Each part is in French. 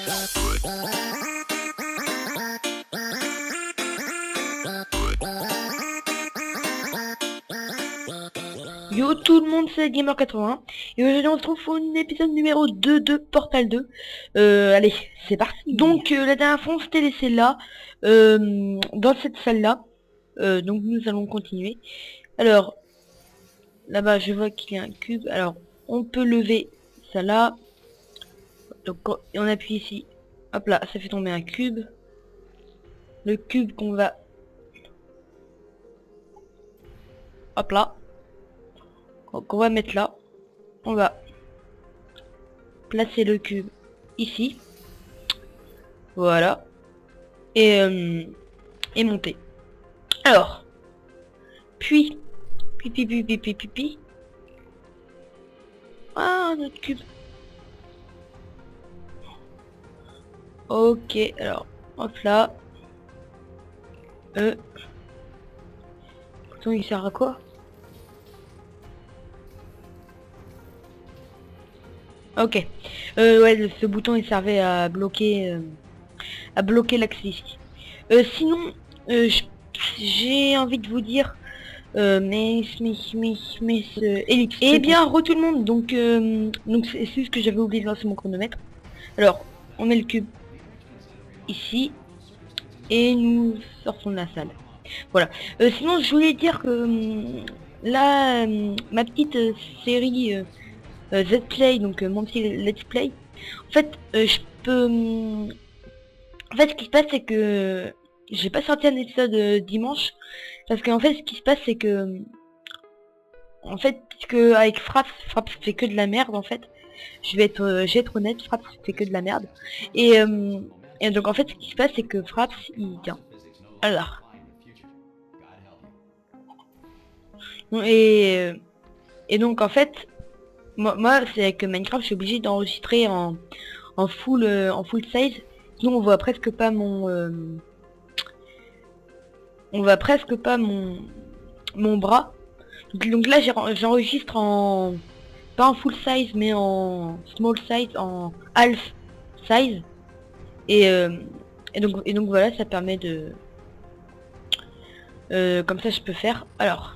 Yo tout le monde, c'est Gamer81 et aujourd'hui on se retrouve pour un épisode numéro 2 de Portal 2. Allez, c'est parti. Donc la dernière fois on s'était laissé là, dans cette salle là, donc nous allons continuer. Alors, là-bas je vois qu'il y a un cube, alors on peut lever ça là, donc on appuie ici, hop là, ça fait tomber un cube. Le cube qu'on va, hop là, qu'on va mettre là, on va placer le cube ici, voilà, et monter. Alors, puis, ah, notre cube. Ok, alors, hop là. Pourtant, il sert à quoi? Ok. Ouais, ce bouton il servait à bloquer l'accès ici. Sinon, j'ai envie de vous dire, Elix. Eh bien, tout le monde. Donc c'est juste que j'avais oublié de lancer mon chronomètre. Alors, on met le cube ici et nous sortons de la salle. Voilà. Sinon, je voulais dire que là, ma petite série Z-Play, donc mon petit Let's Play, en fait, je peux... en fait, ce qui se passe, c'est que j'ai pas sorti un épisode dimanche, parce qu'en fait, ce qui se passe, c'est que... En fait, que avec Fraps fait que de la merde, en fait. Je vais être honnête, Fraps fait que de la merde. Et donc, en fait, ce qui se passe, c'est que Fraps, il... Tiens. Alors... Et donc, en fait... Moi c'est avec Minecraft, je suis obligé d'enregistrer en full size. Sinon on voit presque pas mon bras. Donc là j'enregistre en pas en full size mais en small size, en half size. Et donc voilà, ça permet de comme ça je peux faire. Alors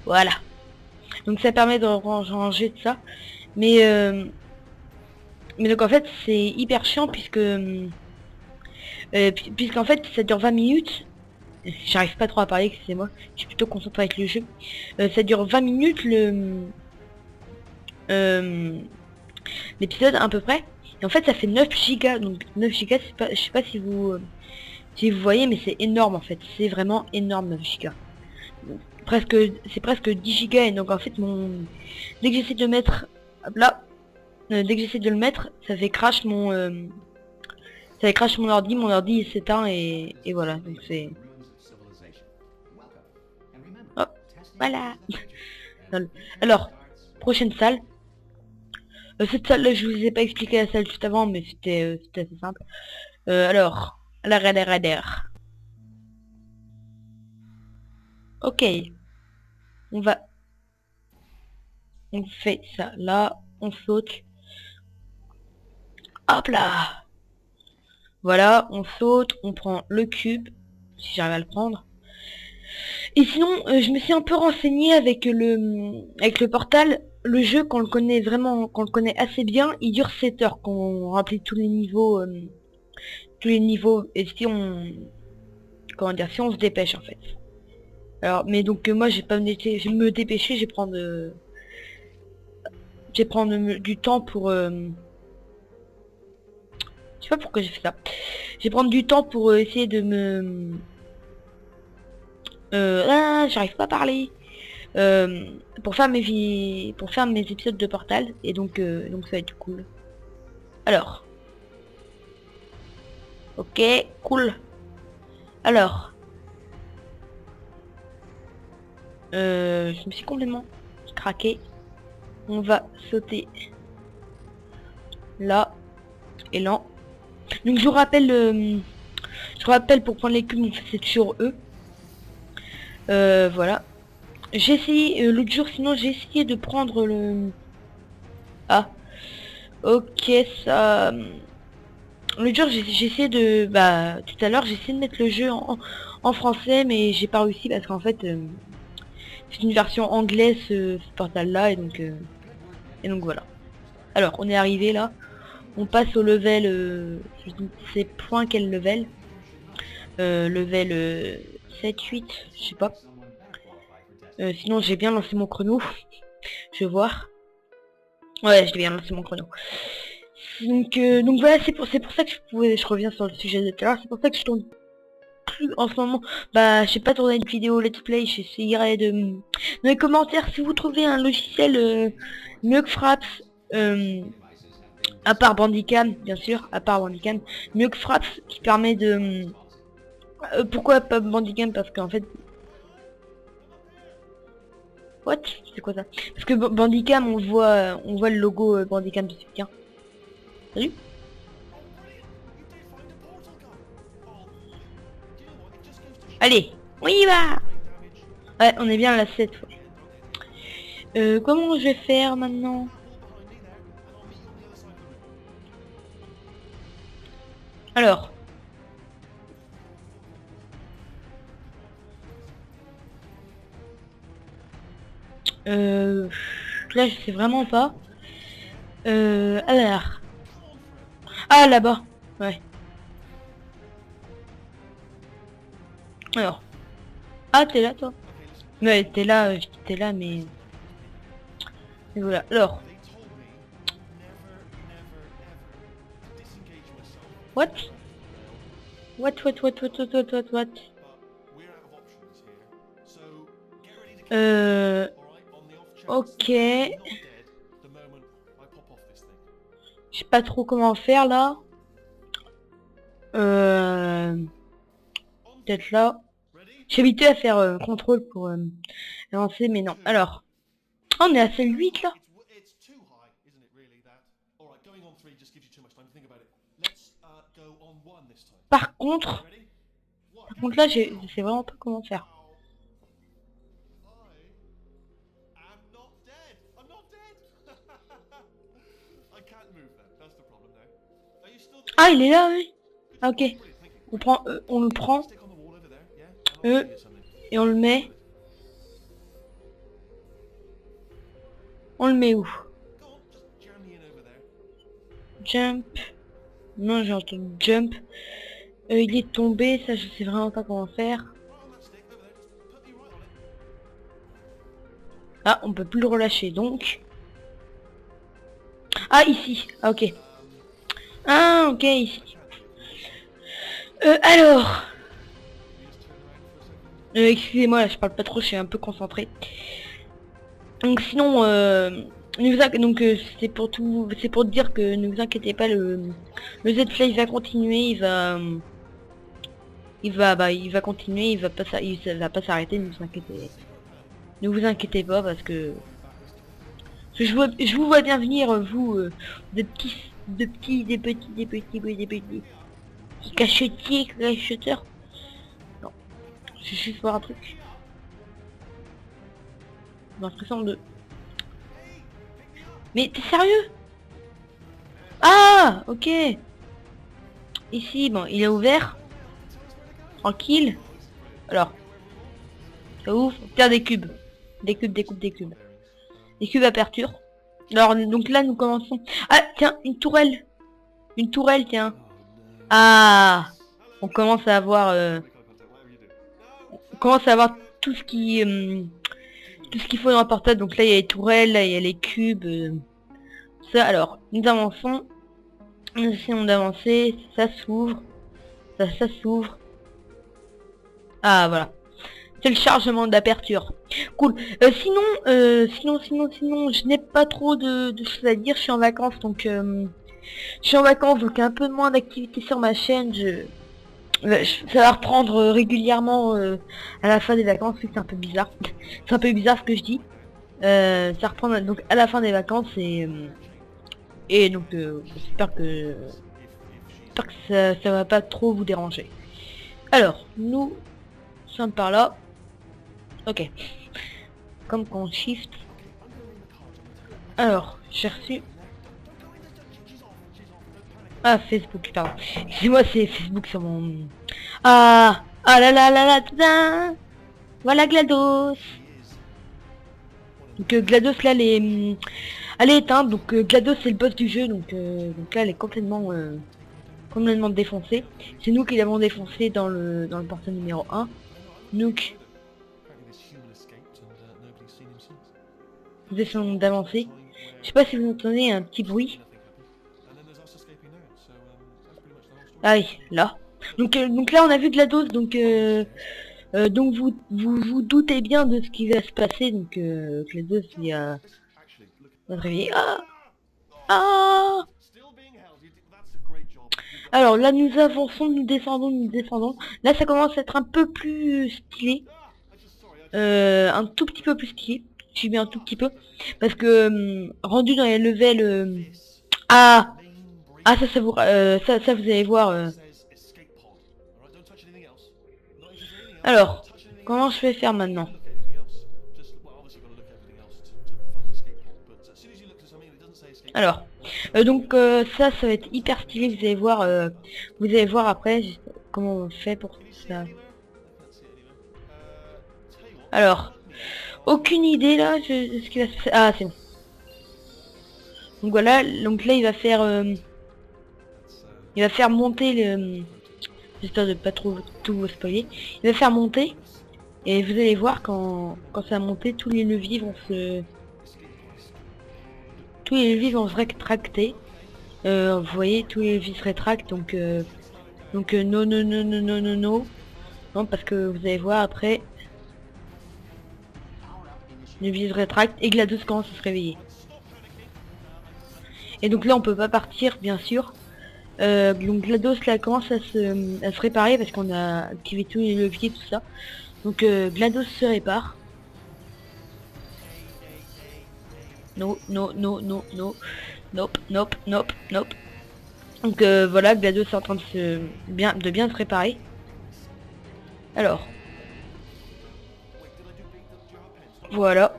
voilà. Donc ça permet de ranger de ça. Mais donc en fait c'est hyper chiant puisqu'en fait ça dure 20 minutes. J'arrive pas trop à parler, c'est moi. Je suis plutôt concentré avec le jeu. Ça dure 20 minutes l'épisode à peu près. Et en fait ça fait 9 gigas. Donc 9 gigas, c'est pas, je sais pas si vous voyez, mais c'est énorme en fait. C'est vraiment énorme 9 gigas. C'est presque 10 gigas. Et donc en fait dès que j'essaie de mettre, hop là, dès que j'essaie de le mettre, ça fait crash mon ordi il s'éteint et voilà. Donc c'est... Hop, voilà. Alors, prochaine salle. Cette salle là, je vous ai pas expliqué la salle juste avant, mais c'était assez simple. Alors, la radar. Ok. On fait ça là, on saute. Hop là. Voilà, on saute, on prend le cube, si j'arrive à le prendre. Et sinon, je me suis un peu renseigné avec le portal. Le jeu, quand on le connaît vraiment, quand on le connaît assez bien, il dure 7 heures, quand on remplit tous les niveaux, et si on, comment dire, si on se dépêche en fait. Alors, mais donc moi, je vais me dépêcher, je vais prendre du temps pour, je sais pas pourquoi j'ai fait ça. Je vais prendre du temps pour essayer de me, j'arrive pas à parler. Pour faire mes épisodes de Portal, et donc ça va être cool. Alors, ok, cool. Alors, je me suis complètement craqué. On va sauter là et là. Donc je vous rappelle, pour prendre les cubes, c'est sur eux. Voilà. J'ai essayé l'autre jour, sinon j'ai essayé de prendre le... Ah, Ok, ça... Le jour, j'ai essayé de... Bah, tout à l'heure, j'ai essayé de mettre le jeu en français, mais j'ai pas réussi parce qu'en fait, c'est une version anglaise, ce portal-là, et donc voilà. Alors, on est arrivé là. On passe au level... je ne sais point quel level. Level 7, 8, je sais pas. Sinon, j'ai bien lancé mon chrono. Je vais voir. Ouais, j'ai bien lancé mon chrono. Donc voilà, c'est pour ça que je reviens sur le sujet de tout à l'heure. C'est pour ça que je tourne plus en ce moment. Bah, j'ai pas tourné une vidéo let's play. J'essayerai de... Dans les commentaires, si vous trouvez un logiciel mieux que Fraps, à part Bandicam, bien sûr, à part Bandicam, mieux que Fraps, qui permet de... pourquoi pas Bandicam? Parce qu'en fait... What? C'est quoi ça? Parce que Bandicam, on voit le logo Bandicam dessus. Tiens. Salut. Allez, on y va. Ouais, on est bien à la 7 fois. Comment je vais faire maintenant? Alors. Là, je sais vraiment pas. Alors. Ah, là-bas. Ouais. Alors. Ah, t'es là, toi? Ouais, t'es là, t'es là, mais... Et voilà. Alors. What? What? Ok. Je sais pas trop comment faire, là. Peut-être là. J'ai habitué à faire contrôle pour avancer, mais non. Alors. Oh, on est à celle 8, là. Par contre... là, je sais vraiment pas comment faire. Ah, il est là, oui. Ah, ok. On le prend. Et on le met. On le met où? Jump. Non, j'ai entendu jump. Il est tombé, ça je sais vraiment pas comment faire. Ah, on peut plus le relâcher, donc. Ah, ici. Ah, ok. Ah, ok, ici. Alors. Excusez-moi, là, je parle pas trop, je suis un peu concentré. Donc sinon, donc c'est pour dire que ne vous inquiétez pas, le Z-Play va continuer, il va continuer, il va pas s'arrêter, ne vous inquiétez pas parce que je vous vois bien venir, vous, des petits cacheteurs. Non, je vais juste voir un truc. J'ai l'impression de... Mais t'es sérieux? Ah, ok. Ici, bon, il est ouvert. Tranquille. Alors, ça ouvre. Tiens, des cubes. Des cubes. Des cubes aperture. Alors, donc là, nous commençons... Ah, tiens, une tourelle. Une tourelle, tiens. Ah, on commence à avoir... on commence à avoir tout ce qui... tout ce qu'il faut dans la portable. Donc là, il y a les tourelles, là, il y a les cubes. Ça, alors, nous avançons. Nous essayons d'avancer. Ça s'ouvre. Ça s'ouvre. Ah, voilà. C'est le chargement d'aperture. Cool. Sinon, je n'ai pas trop de choses à dire. Je suis en vacances, donc un peu moins d'activité sur ma chaîne. Ça va reprendre régulièrement à la fin des vacances. Oui, c'est un peu bizarre. C'est un peu bizarre ce que je dis. Ça reprend donc à la fin des vacances et donc j'espère que ça va pas trop vous déranger. Alors, nous sommes par là. Ok. Comme qu'on shift. Alors, j'ai reçu... Ah, Facebook, pardon. Excusez-moi, c'est Facebook sur mon... Ah, ah là là là là, tadam. Voilà GLaDOS. Donc GLaDOS là, elle est éteinte, donc GLaDOS c'est le boss du jeu, donc là elle est complètement défoncée. C'est nous qui l'avons défoncé dans le portail numéro 1. Donc, nous essayons d'avancer. Je sais pas si vous entendez un petit bruit. Ah oui, là. Donc là on a vu GLaDOS, donc vous doutez bien de ce qui va se passer. Donc GLaDOS va se réveiller. Ah, ah. Alors là nous avançons, nous descendons, nous descendons. Là ça commence à être un peu plus stylé. Un tout petit peu plus stylé. Je suis bien un tout petit peu. Parce que rendu dans les levels... Ah, ah ça vous allez voir. Alors, comment je vais faire maintenant? Alors, ça va être hyper stylé. Vous allez voir après comment on fait pour ça. Alors, aucune idée là de ce qu'il va se faire. Ah, c'est bon. Donc voilà, donc là il va faire monter le. J'espère de pas trop tout vous spoiler. Il va faire monter et vous allez voir quand ça va monter, tous les leviers vont se rétracter. Vous voyez, tous les leviers se rétractent, non non non non non non non non, parce que vous allez voir après les leviers se rétractent et GLaDOS commence à se réveiller. Et donc là on peut pas partir bien sûr. Donc GLaDOS là commence à se réparer parce qu'on a activé tous les leviers, tout ça. Donc GLaDOS se répare. Non, non, non, non, non. Nope, nope, nope, nope. Donc voilà, GLaDOS est en train de bien se réparer. Alors. Voilà.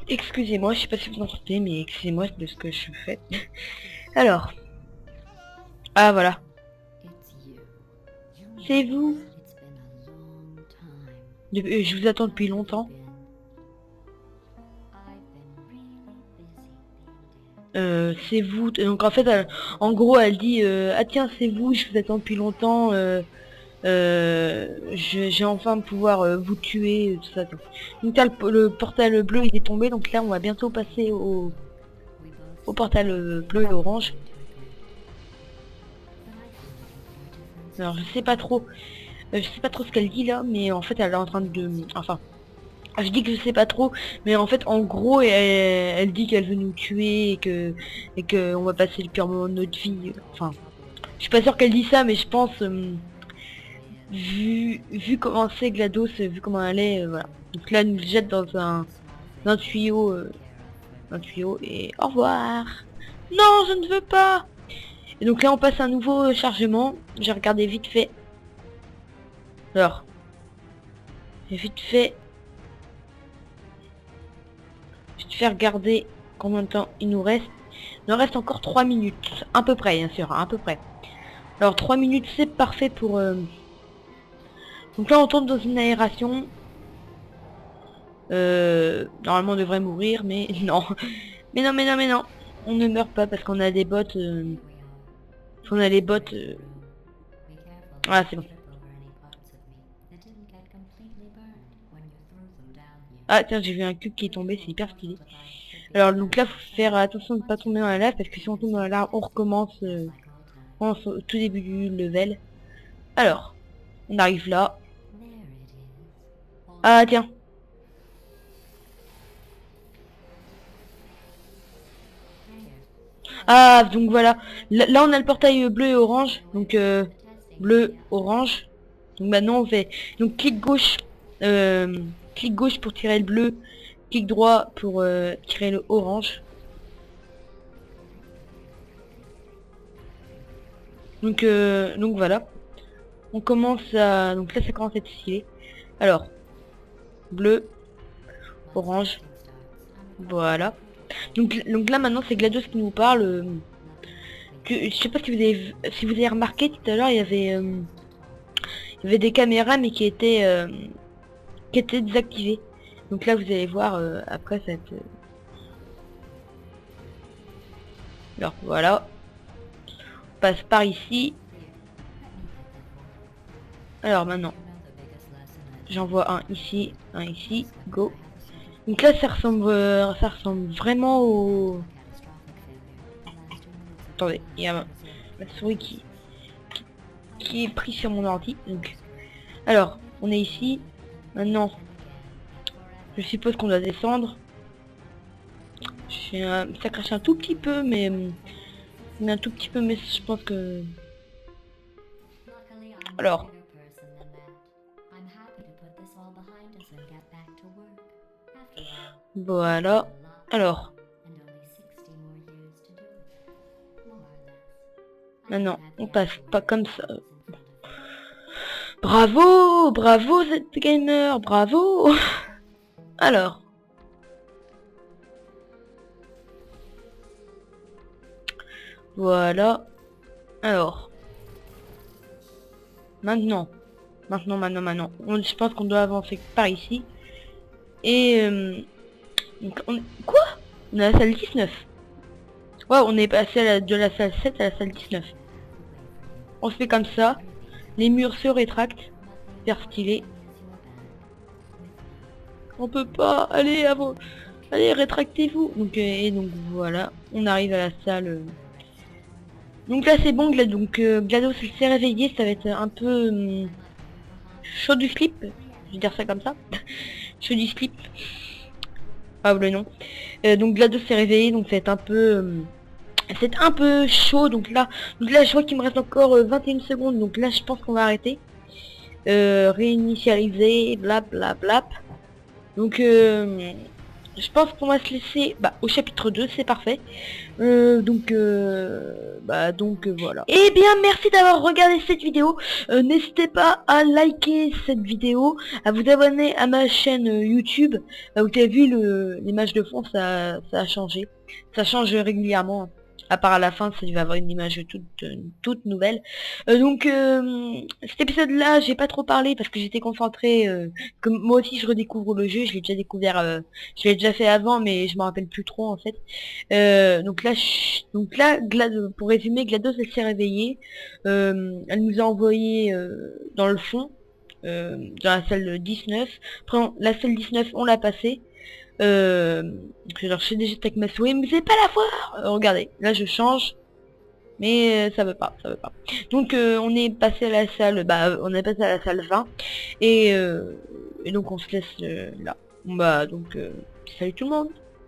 Excusez-moi, je sais pas si vous entendez, mais excusez-moi de ce que je fais. Alors. Ah voilà. C'est vous. Je vous attends depuis longtemps. C'est vous. Donc en fait, en gros, elle dit ah tiens, c'est vous. Je vous attends depuis longtemps. J'ai enfin pouvoir vous tuer, tout ça. Donc là, le portail bleu il est tombé. Donc là, on va bientôt passer au portail bleu et orange. Alors je sais pas trop. Je sais pas trop ce qu'elle dit là, mais en fait elle est en train de... Enfin, je dis que je sais pas trop, mais en fait en gros elle dit qu'elle veut nous tuer et que on va passer le pire moment de notre vie. Enfin, je suis pas sûr qu'elle dit ça, mais je pense vu comment c'est GLaDOS, vu comment elle est, voilà. Donc là elle nous jette dans un tuyau, et au revoir. Non, je ne veux pas. Et donc là on passe un nouveau chargement. J'ai regardé vite fait. Alors, j'ai vite fait regarder combien de temps il nous reste. Il nous reste encore 3 minutes. À peu près, bien sûr, à peu près. Alors 3 minutes c'est parfait pour... Donc là on tombe dans une aération. Normalement on devrait mourir, mais non. Mais non, mais non, mais non. On ne meurt pas parce qu'on a des bottes. On a les bottes. Ah c'est bon. Ah tiens, j'ai vu un cube qui est tombé, c'est hyper stylé. Alors donc là faut faire attention de ne pas tomber dans la lave parce que si on tombe dans la lave on recommence, au tout début du level. Alors, on arrive là. Ah tiens. Ah donc voilà. Là on a le portail bleu et orange. Donc bleu, orange. Donc maintenant on fait donc clic gauche pour tirer le bleu, clic droit pour tirer le orange. Donc voilà. On commence à... Donc là ça commence à être stylé. Alors, bleu, orange. Voilà. Donc là maintenant c'est GLaDOS qui nous parle. je sais pas si vous avez remarqué tout à l'heure, il y avait des caméras mais qui étaient désactivées. Donc là vous allez voir après cette... Alors voilà, on passe par ici. Alors maintenant, j'en vois un ici, go. Donc là ça ressemble vraiment au... Attendez, il y a ma souris qui est prise sur mon ordi. Donc, alors, on est ici. Maintenant, je suppose qu'on doit descendre. Ça crache un tout petit peu, mais je pense que... Alors, voilà. Alors, maintenant, on passe pas comme ça. Bravo, bravo ZGamer, bravo. Alors. Voilà. Alors. Maintenant. Je pense qu'on doit avancer par ici. Et... donc quoi? On est à la salle 19. Ouais, on est passé de la salle 7 à la salle 19. On se fait comme ça. Les murs se rétractent. Super stylé. On peut pas. Allez, avant. Allez, rétractez-vous. Donc, et donc voilà. On arrive à la salle. Donc là c'est bon, GLaDOS s'est réveillé. Ça va être un peu chaud du slip. Je vais dire ça comme ça. Chaud du slip. Ah le nom. Donc GLaDOS s'est réveillé. Donc ça va être un peu... c'est un peu chaud. Donc là je vois qu'il me reste encore 21 secondes. Donc là je pense qu'on va arrêter. Réinitialiser. Blablabla. Donc je pense qu'on va se laisser au chapitre 2, c'est parfait. Donc voilà. Et bien merci d'avoir regardé cette vidéo. N'hésitez pas à liker cette vidéo, à vous abonner à ma chaîne YouTube. Vous avez vu l'image de fond, ça a changé. Ça change régulièrement. À part à la fin, ça va avoir une image toute nouvelle. Cet épisode-là, j'ai pas trop parlé parce que j'étais concentrée. Comme moi aussi, je redécouvre le jeu. Je l'ai déjà découvert. Je l'ai déjà fait avant, mais je me rappelle plus trop en fait. Pour résumer, GLaDOS elle s'est réveillée. Elle nous a envoyé dans le fond, dans la salle 19. Après, la salle 19, on l'a passée. Alors je sais déjà avec ma souris, mais c'est pas la voir. Regardez, là je change, mais ça veut pas. Donc on est passé à la salle, on est passé à la salle 20 et donc on se laisse là. Salut tout le monde.